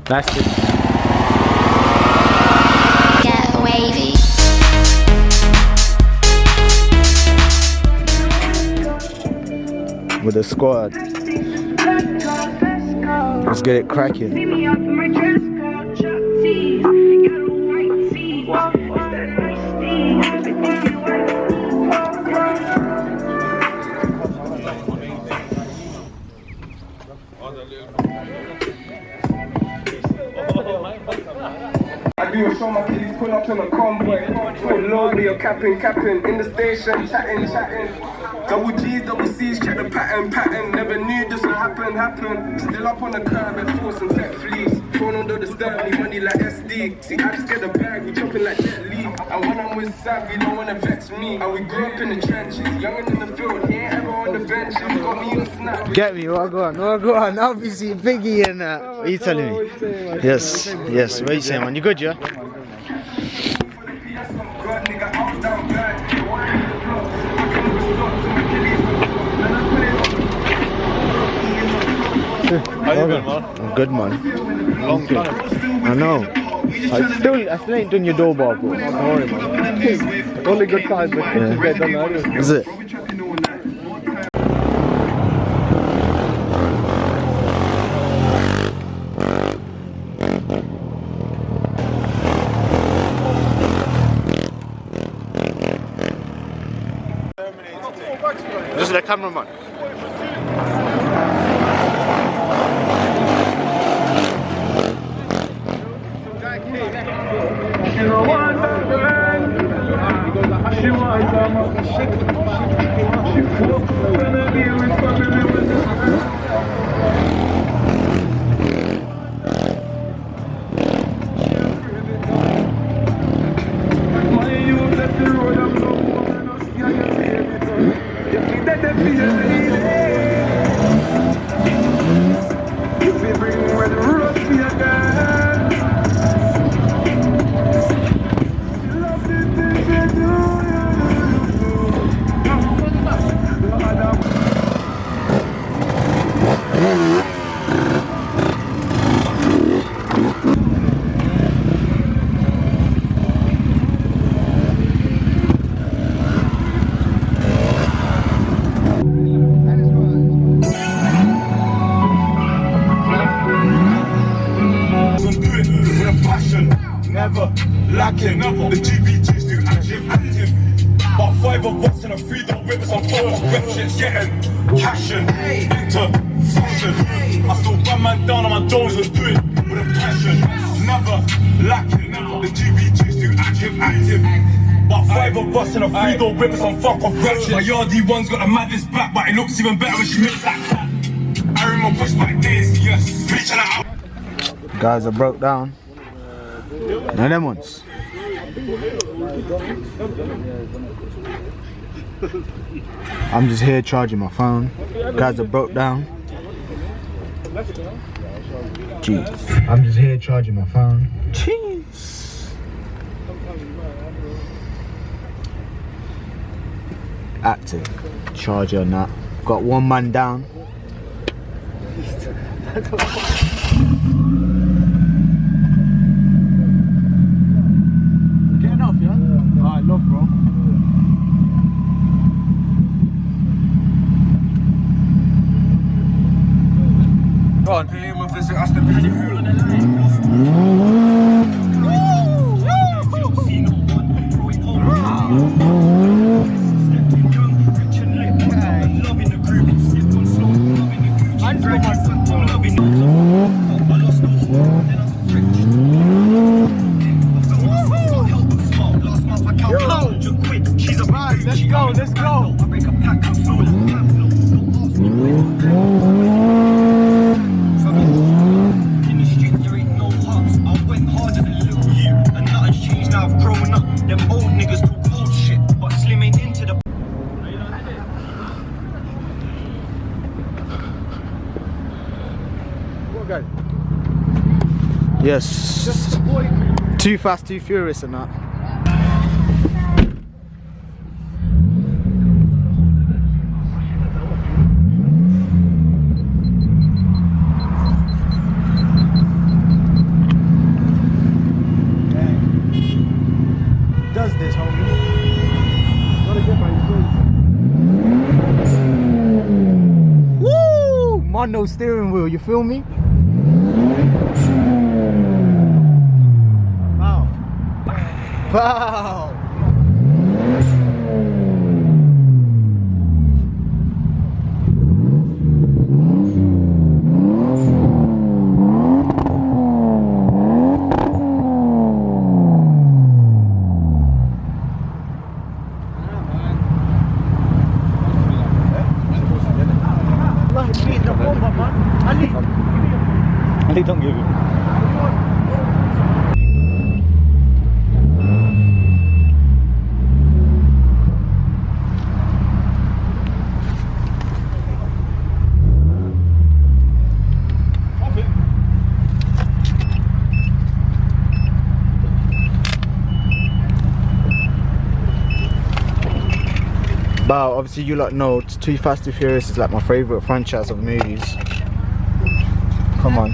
That's it. Get wavy. With the squad. Let's get it cracking. I do a show, my kiddies pull up in a convoy. Put loads, me a capping, in the station, chatting. Double G's, double C's, check the pattern. Never knew this would happen. Still up on the curb and force and set fleas. Phone on the disturb me, money like SD. See, I just get the bag, we chopping like Jet Li. And when I'm with Sav, you don't wanna vex me. And we grew up in the trenches, youngin' in the field, he ain't ever on the bench. You got me on snap. Get me, what go on. Obviously, Biggie and that. What are you telling me? Yes. What are you saying, man? You good, yeah? How you been, man? I'm good, man. Long time. I know. I still ain't done your door bar, bro. Don't worry, man. Only good times when kids get done earlier. Is it? This is the cameraman. Never lacking, the GBGs do active. But 5 of us in a 3-door whip with some photos, web shit's getting cashin' into fashion. I still run man down on my doors and do it with a passion. Never lacking, the GBGs do active. But 5 of us in a 3-door whip with some fuck off web shit. My yardie one's got the maddest back, but it looks even better when she makes that clap. I remember push back days, yes, bitch and out. Guys are broke down. Now them ones. I'm just here charging my phone. Guys are broke down. Jeez. I'm just here charging my phone. Jeez. Active. Charger and that. Got one man down. Look, bro. Go on. Let's go. In the streets there ain't no hearts. I went harder than a little year, and nothing's changed now. I've grown up. Them old niggas talk old shit, but Slim ain't into the. Yes. Too fast, too furious and that. want no steering wheel, you feel me? Wow. Wow. Ali, don't give it. Wow, obviously you lot know Too Fast, Too Furious is like my favourite franchise of movies. Come on.